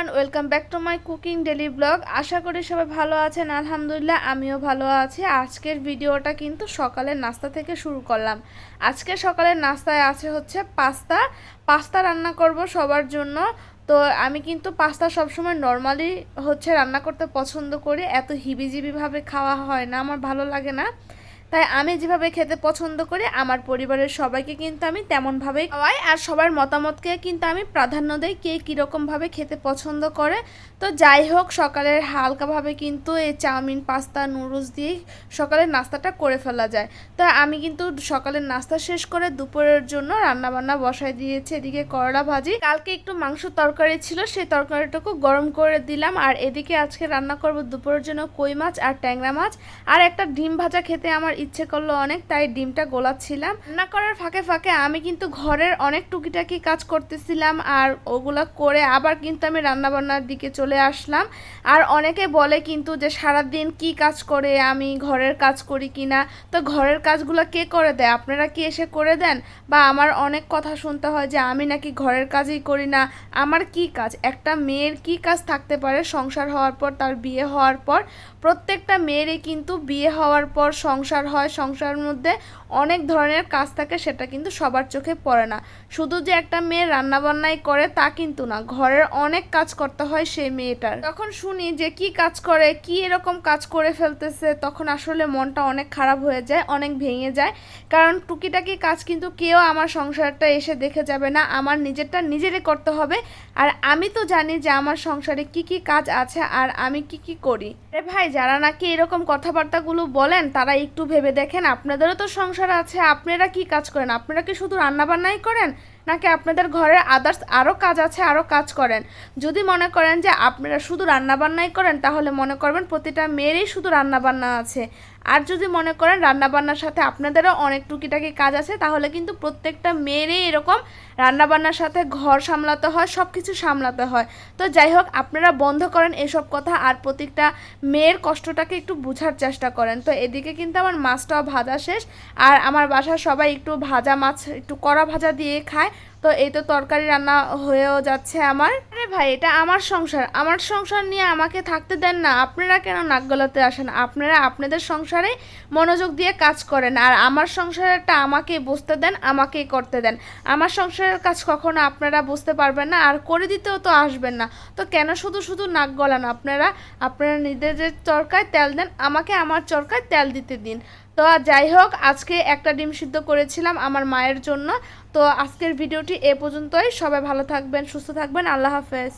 Everyone, welcome back to my cooking daily blog. আশা করি সবাই ভালো আছেন। আলহামদুলিল্লাহ আমিও ভালো আছি। আজকের ভিডিওটা কিন্তু সকালের নাস্তা থেকে শুরু করলাম। আজকে সকালের নাস্তায় আছে হচ্ছে পাস্তা রান্না করব সবার জন্য। তো আমি কিন্তু পাস্তা সবসময় নর্মালি রান্না করতে পছন্দ করি, এত হিবিজিবিভাবে খাওয়া হয় না, আমার ভালো লাগে না। তাই আমি যেভাবে খেতে পছন্দ করি আমার পরিবারের সবাইকে কিন্তু আমি তেমনভাবেই খাওয়াই, আর সবার মতামতকে কিন্তু আমি প্রাধান্য দিই, কে কীরকমভাবে খেতে পছন্দ করে। তো যাই হোক, সকালের হালকাভাবে কিন্তু এই চাউমিন, পাস্তা, নুডলস দিয়েই সকালের নাস্তাটা করে ফেলা যায়। তো আমি কিন্তু সকালের নাস্তা শেষ করে দুপুরের জন্য রান্নাবান্না বসাই দিয়েছি। এদিকে করলা ভাজি, কালকে একটু মাংস তরকারি ছিল, সেই তরকারিটুকু গরম করে দিলাম। আর এদিকে আজকে রান্না করব দুপুরের জন্য কই মাছ আর ট্যাংরা মাছ, আর একটা ডিম ভাজা খেতে আমার ইচ্ছে করলো অনেক, তাই ডিমটা গোলাচ্ছিলাম। রান্না করার ফাঁকে ফাঁকে আমি কিন্তু ঘরের অনেক টুকিটাকি কাজ করতেছিলাম, আর ওগুলা করে আবার কিন্তু আমি রান্নাবান্নার দিকে চলে আসলাম। আর অনেকে বলে কিন্তু যে সারাদিন কি কাজ করে, আমি ঘরের কাজ করি কিনা। তো ঘরের কাজগুলো কে করে দেয়, আপনারা কি এসে করে দেন? বা আমার অনেক কথা শুনতে হয় যে আমি নাকি ঘরের কাজই করি না। আমার কি কাজ, একটা মেয়ের কি কাজ থাকতে পারে সংসার হওয়ার পর, তার বিয়ে হওয়ার পর? প্রত্যেকটা মেয়েরই কিন্তু বিয়ে হওয়ার পর সংসার হয়, সংসারের মধ্যে অনেক ধরনের কাজ থাকে, সেটা কিন্তু সবার চোখে পড়ে না। শুধু যে একটা মেয়ে রান্নাবান্নাই করে তা কিন্তু না, ঘরের অনেক কাজ করতে হয় সেই মেয়েটার। তখন শুনি যে কি কাজ করে, কি এরকম কাজ করে ফেলতেছে, তখন আসলে মনটা অনেক খারাপ হয়ে যায়, অনেক ভেঙে যায়। কারণ টুকিটাকি কাজ কিন্তু কেউ আমার সংসারটা এসে দেখে যাবে না, আমার নিজেরটা নিজেরই করতে হবে। আর আমি তো জানি যে আমার সংসারে কি কি কাজ আছে আর আমি কি কি করি। আরে ভাই, যারা নাকি এরকম কথাবার্তাগুলো বলেন তারা একটু ভেবে দেখেন, আপনাদেরও তো সংসার আছে, আপনারা কি কাজ করেন? আপনারা কি শুধু রান্নাবান্নাই করেন, নাকি আপনাদের ঘরের আদার্স আরও কাজ আছে, আরও কাজ করেন? যদি মনে করেন যে আপনারা শুধু রান্নাবান্নাই করেন, তাহলে মনে করবেন প্রতিটা মেয়েরই শুধু রান্নাবান্না আছে। আর যদি মনে করেন রান্নাবান্নার সাথে আপনাদেরও অনেক টুকিটাকি কাজ আছে, তাহলে কিন্তু প্রত্যেকটা মেয়েরই এরকম রান্নাবান্নার সাথে ঘর সামলাতে হয়, সব কিছু সামলাতে হয়। তো যাই হোক, আপনারা বন্ধ করেন এসব কথা, আর প্রত্যেকটা মেয়ের কষ্টটাকে একটু বোঝার চেষ্টা করেন। তো এদিকে কিন্তু আমার মাছটাও ভাজা শেষ, আর আমার বাসার সবাই একটু ভাজা মাছ, একটু কড়া ভাজা দিয়ে খায়। তো এই তো তরকারি রান্না হয়েও যাচ্ছে আমার। আরে ভাই, এটা আমার সংসার, আমার সংসার নিয়ে আমাকে থাকতে দেন না, আপনারা কেন নাক গলাতে আসেন? আপনারা আপনাদের সংসারে মনোযোগ দিয়ে কাজ করেন, আর আমার সংসারটা আমাকে বুঝতে দেন, আমাকেই করতে দেন। আমার সংসারের কাজ কখনো আপনারা বুঝতে পারবেন না, আর করে দিতেও তো আসবেন না। তো কেন শুধু শুধু নাক গলান? আপনারা আপনারা নিজেদের চরকায় তেল দেন, আমাকে আমার চরকায় তেল দিতে দিন। তো যাই হোক, আজকে একটা ডিম সিদ্ধ করেছিলাম আমার মায়ের জন্য। তো আজকের ভিডিওটি এ পর্যন্তই। সবাই ভালো থাকবেন, সুস্থ থাকবেন। আল্লাহ হাফেজ।